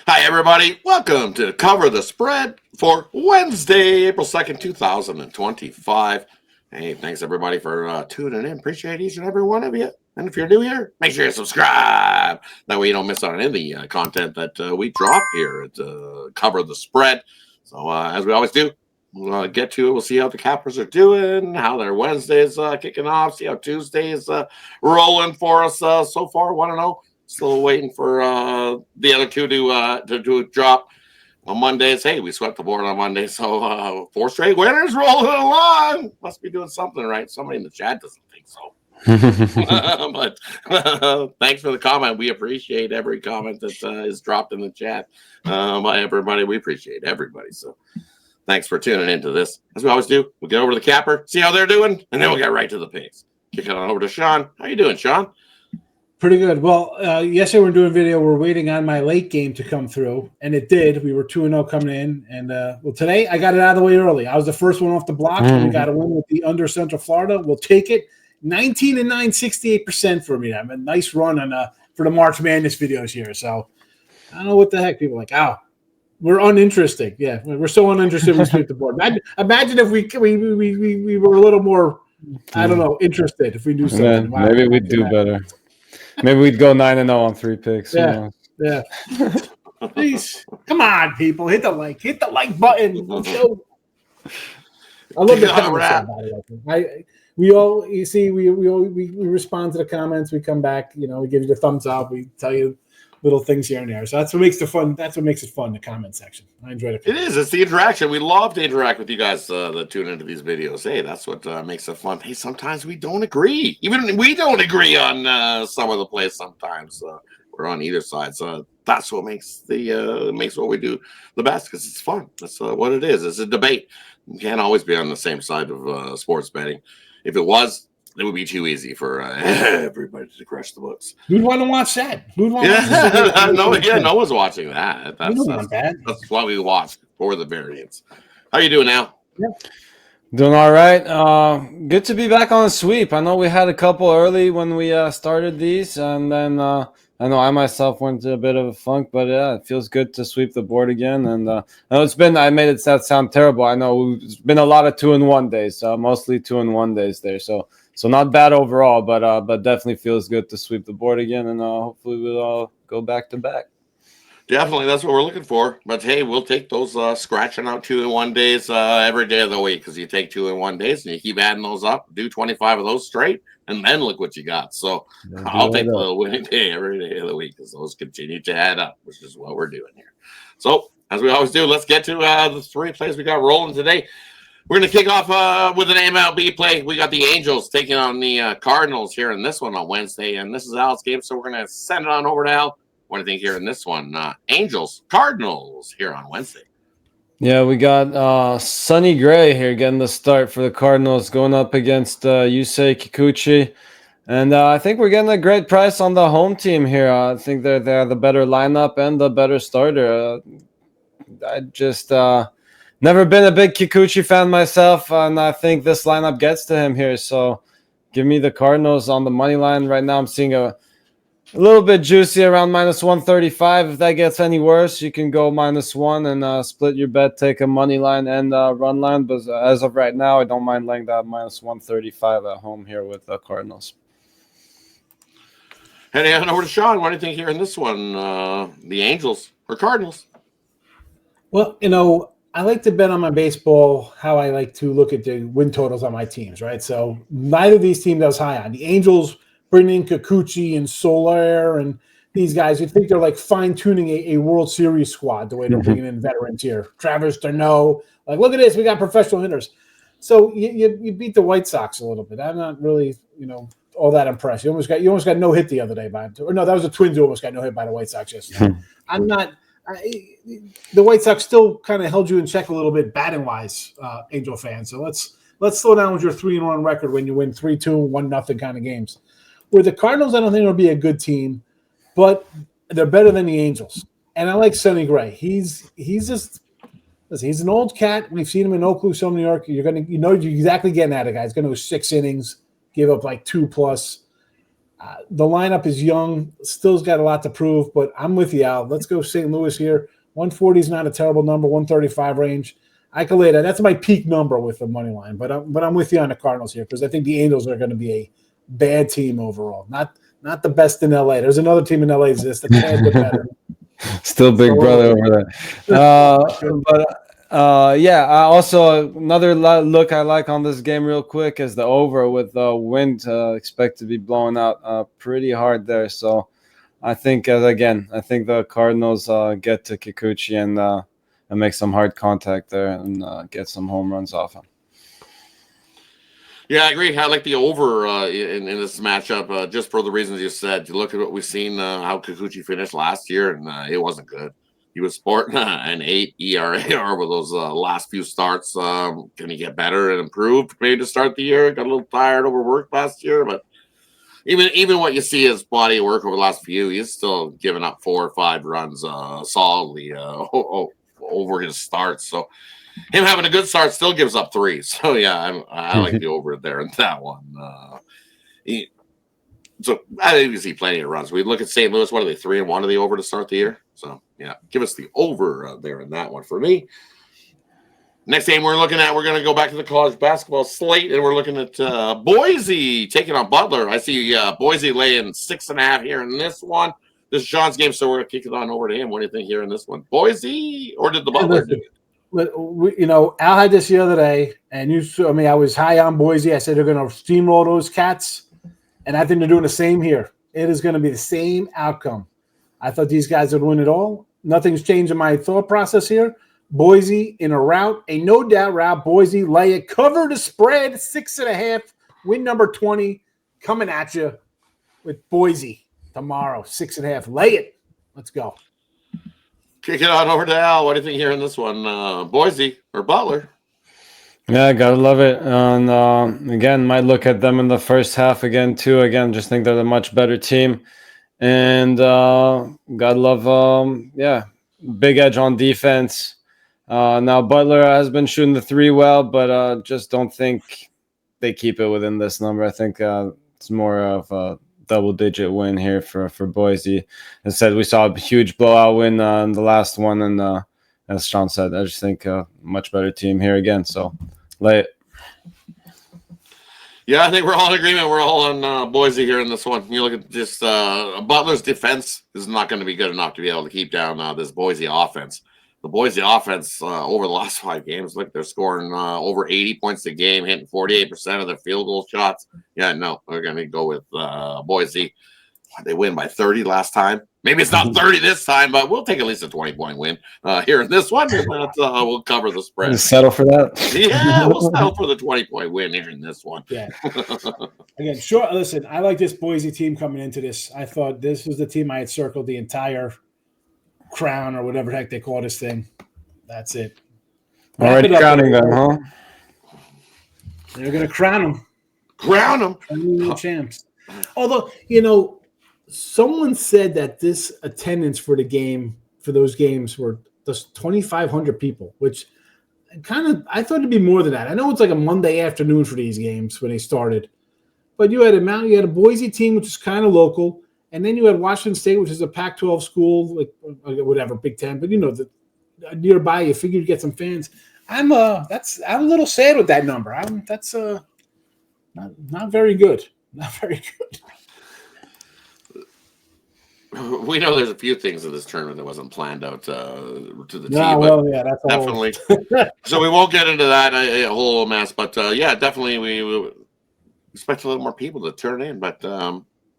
Hi, everybody. Welcome to Cover the Spread for Wednesday, April 2nd, 2025. Hey, thanks, everybody, for tuning in. Appreciate each and every one of you. And if you're new here, make sure you subscribe. That way you don't miss out on any of the content that we drop here at Cover the Spread. So, as we always do, we'll get to it. We'll see how the Cappers are doing, how their Wednesday's kicking off, see how Tuesday is rolling for us so far. 1-0. Still waiting for the other two to drop on Mondays. Hey, we swept the board on Monday, so 4 straight winners rolling along. Must be doing something right. Somebody in the chat doesn't think so. But thanks for the comment. We appreciate every comment that is dropped in the chat by everybody. We appreciate everybody. So thanks for tuning into this. As we always do, we'll get over to the capper, see how they're doing, and then we'll get right to the picks. Kick it on over to Sean. How you doing, Sean? Pretty good. Well, yesterday we were doing video. We're waiting on my late game to come through, and it did. We were 2-0 coming in, and well, today I got it out of the way early. I was the first one off the block. We got a win with the under Central Florida. We'll take it. 19-9, 68% for me. I'm a nice run on for the March Madness videos here. So I don't know what the heck people are like. Oh, we're uninteresting. Yeah, we're so uninterested. We sweep the board. Imagine if we were a little more, I don't know, interested. If we knew something. Wow, maybe we'd do better. Maybe we'd go 9-0 on 3 picks. Yeah. Please, come on, people, hit the like button. Let's go. I love the comments. We respond to the comments. We come back. We give you the thumbs up. We tell you little things here and there. So that's what makes it fun. That's what makes it fun. The comment section. I enjoy it. It is. It's the interaction. We love to interact with you guys that tune into these videos. Hey, that's what makes it fun. Hey, sometimes we don't agree. Even we don't agree on some of the plays. Sometimes we're on either side. So that's what makes makes what we do the best, because it's fun. That's what it is. It's a debate. You can't always be on the same side of sports betting. If it was, it would be too easy for everybody to crush the books. Who'd want to watch that? No one's watching that. That's why we watch, for the variance. How you doing now? Yeah. Doing all right. Good to be back on a sweep. I know we had a couple early when we started these, and then I know I myself went to a bit of a funk, but yeah, it feels good to sweep the board again. And I know I made it sound terrible. I know it's been a lot of 2-1 days, mostly 2-1 days there. So not bad overall, but definitely feels good to sweep the board again, and hopefully we'll all go back to back. Definitely, that's what we're looking for. But hey, we'll take those scratching out 2-1 days every day of the week, because you take 2-1 days and you keep adding those up, do 25 of those straight, and then look what you got. So I'll take the winning day every day of the week, because those continue to add up, which is what we're doing here. So as we always do, let's get to the 3 plays we got rolling today. We're going to kick off with an MLB play. We got the Angels taking on the Cardinals here in this one on Wednesday. And this is Al's game, so we're going to send it on over to Al. What do you think here in this one? Angels, Cardinals here on Wednesday. Yeah, we got Sonny Gray here getting the start for the Cardinals, going up against Yusei Kikuchi. And I think we're getting a great price on the home team here. I think they're the better lineup and the better starter. I just... never been a big Kikuchi fan myself, and I think this lineup gets to him here. So give me the Cardinals on the money line. Right now I'm seeing a little bit juicy around -135. If that gets any worse, you can go -1 and split your bet, take a money line and run line. But as of right now, I don't mind laying that -135 at home here with the Cardinals. Heading on over to Sean. What do you think here in this one? The Angels or Cardinals? Well, I like to bet on my baseball how I like to look at the win totals on my teams, right? So neither of these teams I was high on. The Angels bringing in Kikuchi and Soler and these guys. You think they're like fine-tuning a World Series squad the way they're bringing in veterans here. Travis D'Arnaud, like, look at this, we got professional hitters. So you beat the White Sox a little bit. I'm not really, all that impressed. You almost got no hit the other day that was the Twins who almost got no hit by the White Sox yesterday. I'm not. The White Sox still kind of held you in check a little bit batting wise, Angel fans. So let's slow down with your 3-1 record when you win 3-2, 1-0 kind of games. Where the Cardinals, I don't think will be a good team, but they're better than the Angels. And I like Sonny Gray. He's an old cat. We've seen him in Oakland, New York. You're exactly getting at it, guy. He's going to go 6 innings, give up like 2+. The lineup is young, still's got a lot to prove, but I'm with you, Al. Let's go St. Louis here. 140 is not a terrible number, 135 range. I can lay that. That's my peak number with the money line, but I'm with you on the Cardinals here because I think the Angels are going to be a bad team overall. Not the best in LA. There's another team in LA that's a tad bit better. Still Big Brother over there. Yeah. Also, another look I like on this game real quick is the over with the wind expect to be blowing out pretty hard there. So I think, the Cardinals get to Kikuchi and make some hard contact there and get some home runs off him. Yeah, I agree. I like the over in this matchup just for the reasons you said. You look at what we've seen, how Kikuchi finished last year, and it wasn't good. He was sporting an 8 ERA over those last few starts. Can he get better and improve maybe to start the year? Got a little tired, overworked last year, but even what you see his body of work over the last few, he's still giving up 4 or 5 runs solidly over his starts. So him having a good start still gives up 3. So yeah, I like the over there in that one. So I think you see plenty of runs. We look at St. Louis. What are they, 3-1 of the over to start the year? So yeah, give us the over there in that one for me. Next game we're looking at, we're going to go back to the college basketball slate, and we're looking at Boise taking on Butler. I see Boise laying 6.5 here in this one. This is Sean's game, so we're going to kick it on over to him. What do you think here in this one? Boise, or did the Butler do it? Al had this the other day, and I was high on Boise. I said they're going to steamroll those cats, and I think they're doing the same here. It is going to be the same outcome. I thought these guys would win it all. Nothing's changed in my thought process here. Boise in a rout, a no doubt rout. Boise lay it, cover the spread, 6.5, win number 20, coming at you with Boise tomorrow, 6.5. Lay it. Let's go. Kick it on over to Al. What do you think here in this one? Boise or Butler? Yeah, gotta love it. And again, might look at them in the first half again too. Again, just think they're the much better team. And gotta love, big edge on defense. Now Butler has been shooting the 3 well, but just don't think they keep it within this number. I think it's more of a double-digit win here for Boise. Instead, we saw a huge blowout win in the last one, and as Sean said, I just think a much better team here again. So, lay it. Yeah, I think we're all in agreement. We're all on Boise here in this one. You look at just Butler's defense is not going to be good enough to be able to keep down this Boise offense. The Boise offense over the last 5 games, look, they're scoring over 80 points a game, hitting 48% of their field goal shots. Yeah, no, we're going to go with Boise. They win by 30 last time. Maybe it's not 30 this time, but we'll take at least a 20-point win here in this one. We'll cover the spread. Settle for that? Yeah, we'll settle for the 20-point win here in this one. Yeah. Again, sure. Listen, I like this Boise team coming into this. I thought this was the team I had circled the entire crown or whatever the heck they call this thing. That's it. Already crowning them, huh? They're going to crown them. Crown them. The champs. Although, someone said that this attendance for those games were just 2,500 people, which I thought it'd be more than that. I know it's like a Monday afternoon for these games when they started, but you had a Boise team, which is kind of local, and then you had Washington State, which is a Pac-12 school, like whatever, Big Ten, but nearby, you figure you get some fans. I'm a little sad with that number. That's not very good. Not very good. We know there's a few things in this tournament that wasn't planned out to the team. That's definitely. So we won't get into that a whole mess, but definitely we expect a little more people to turn in. But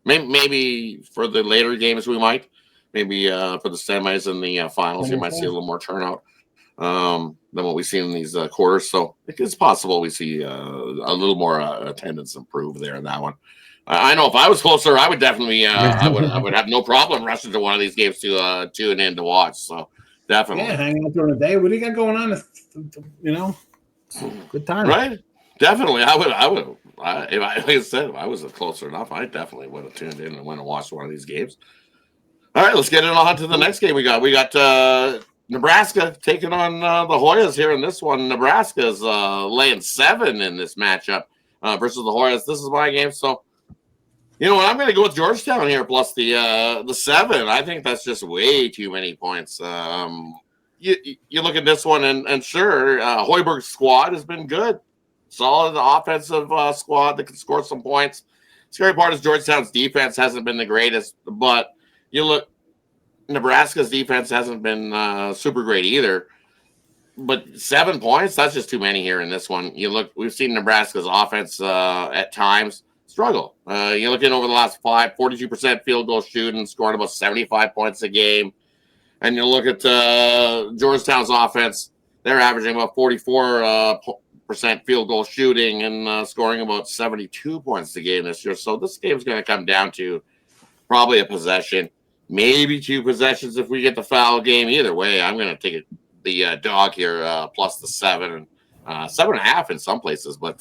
maybe for the later games we might, maybe for the semis and the finals, you might see a little more turnout than what we see in these quarters. So it's possible we see a little more attendance improve there in that one. I know if I was closer, I would definitely, I would have no problem rushing to one of these games to tune in to watch. So definitely, yeah, hang out during the day. What do you got going on? Good time, right? Definitely, I would. Like I said, if I was closer enough, I definitely would have tuned in and went and watched one of these games. All right, let's get it on to the next game. We got Nebraska taking on the Hoyas here in this one. Nebraska's laying 7 in this matchup versus the Hoyas. This is my game, so. You know what? I'm going to go with Georgetown here plus the 7. I think that's just way too many points. You look at this one, and sure, Hoiberg's squad has been good. Solid offensive squad that can score some points. Scary part is Georgetown's defense hasn't been the greatest, but you look, Nebraska's defense hasn't been super great either. But 7 points, that's just too many here in this one. You look, we've seen Nebraska's offense at times struggle. You're looking over the last 42% field goal shooting, scoring about 75 points a game. And you look at Georgetown's offense, they're averaging about 44% field goal shooting and scoring about 72 points a game this year. So this game's going to come down to probably a possession, maybe 2 possessions if we get the foul game. Either way, I'm going to take the dog here plus the 7 and 7.5 in some places. But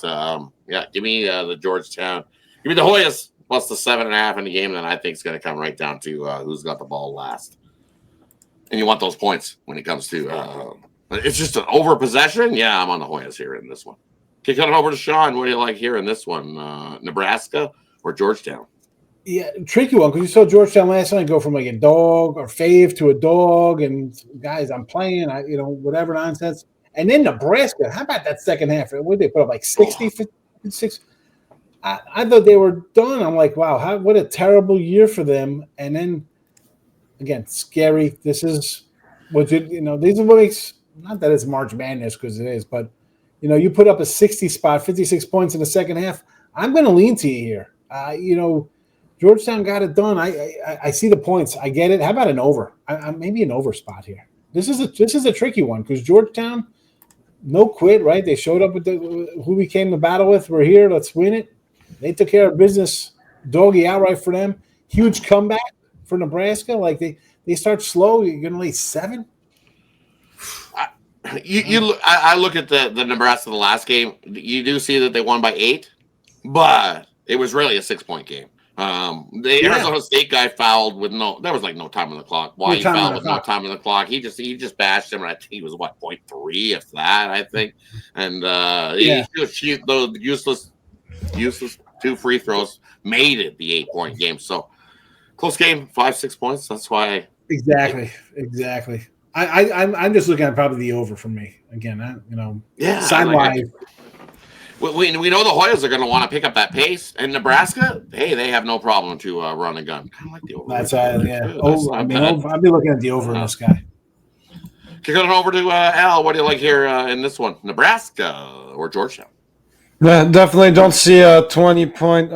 yeah, give me the Georgetown. Give me the Hoyas plus the 7.5 in the game. Then I think it's going to come right down to who's got the ball last. And you want those points when it comes to it's just an over possession. Yeah, I'm on the Hoyas here in this one. Kick it over to Sean. What do you like here in this one? Nebraska or Georgetown? Yeah, tricky one, because you saw Georgetown last night go from like a dog or fave to a dog, and guys, I'm playing, whatever nonsense. And then Nebraska, how about that second half? What did they put up, like 60, 56? I thought they were done. I'm like, wow, what a terrible year for them. And then, again, scary. This is what these are what makes, not that it's March Madness because it is, but, you put up a 60 spot, 56 points in the second half. I'm going to lean to you here. Georgetown got it done. I see the points. I get it. How about an over? Maybe an over spot here. This is a tricky one because Georgetown, no quit, right? They showed up with who we came to battle with. We're here. Let's win it. They took care of business. Doggy outright for them. Huge comeback for Nebraska. Like they start slow. You're going to lay 7. I look at the Nebraska the last game. You do see that they won by 8, but it was really a 6-point game. The Arizona State guy fouled with there was like no time on the clock. Why he fouled with no time on the clock? He just bashed him, and I think he was 0.3, if that, I think. And those useless 2 free throws made it the 8-point game. So close game, 5-6 points. That's why. Exactly. I'm just looking at probably the over for me again. Sign wise. We know the Hoyas are going to want to pick up that pace, and Nebraska, hey, they have no problem to run a gun. Kind of like the over. That's I'll be looking at the over in this guy. Kicking it over to Al. What do you like here in this one, Nebraska or Georgetown? Yeah, definitely don't see a 20-point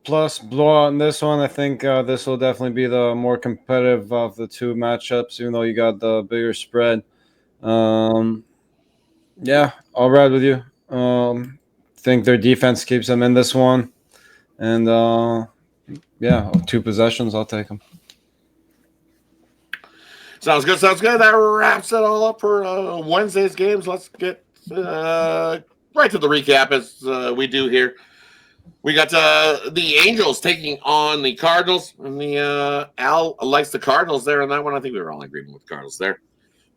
plus blowout in this one. I think this will definitely be the more competitive of the 2 matchups, even though you got the bigger spread. Yeah, I'll ride with you. Think their defense keeps them in this one. And, 2 possessions, I'll take them. Sounds good. That wraps it all up for Wednesday's games. Let's get right to the recap as we do here. We got the Angels taking on the Cardinals. And Al likes the Cardinals there in that one. I think we were all in agreement with the Cardinals there.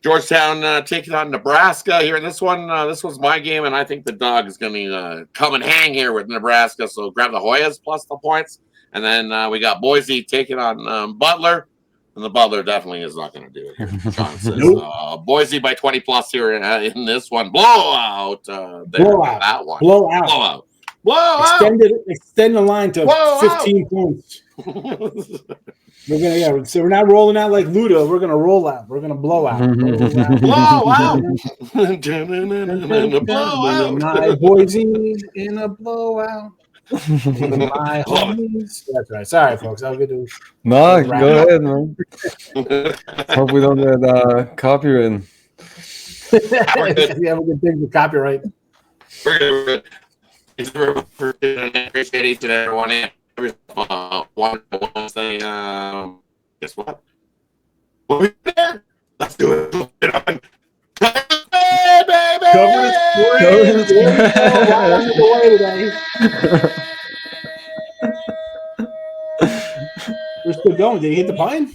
Georgetown taking on Nebraska here in this one. This was my game, and I think the dog is going to come and hang here with Nebraska. So grab the Hoyas plus the points. And then we got Boise taking on Butler. And the Butler definitely is not going to do it here. Sean says Boise by 20 plus here in this one. Blowout. That one. Blowout. Extend the line to 15 points. So we're not rolling out like Luda. We're gonna roll out. We're gonna blow out. Blow out. My Boise in a blowout. My homies. That's right. Sorry, folks. I'll get to. No, go ahead, man. Hope we don't get copyright. You have a good thing with copyright. We're good. Appreciate each and every one. Guess what? We'll be there. Let's do it. We're still going. Did you hit the pine?